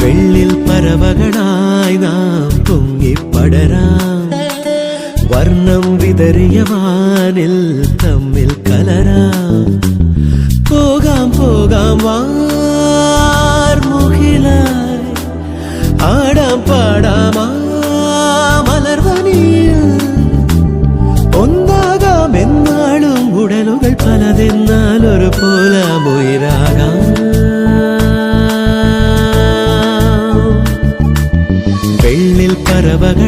വെള്ളിൽ പറവകളായി നാം പൊങ്ങിപ്പടരാം. വർണ്ണം വിതറിയ വാനിൽ തമ്മിൽ കലരാം. പോകാം പോകാം വാർമുകിലായി, ആടാം പാടാം മലർവനിയിൽ. ഒന്നാകാം എന്നാളും ഉടലുകൾ പലതെന്നാൽ ഒരു പോലാമുയിരാകാം. വെള്ളിൽ പറവകൾ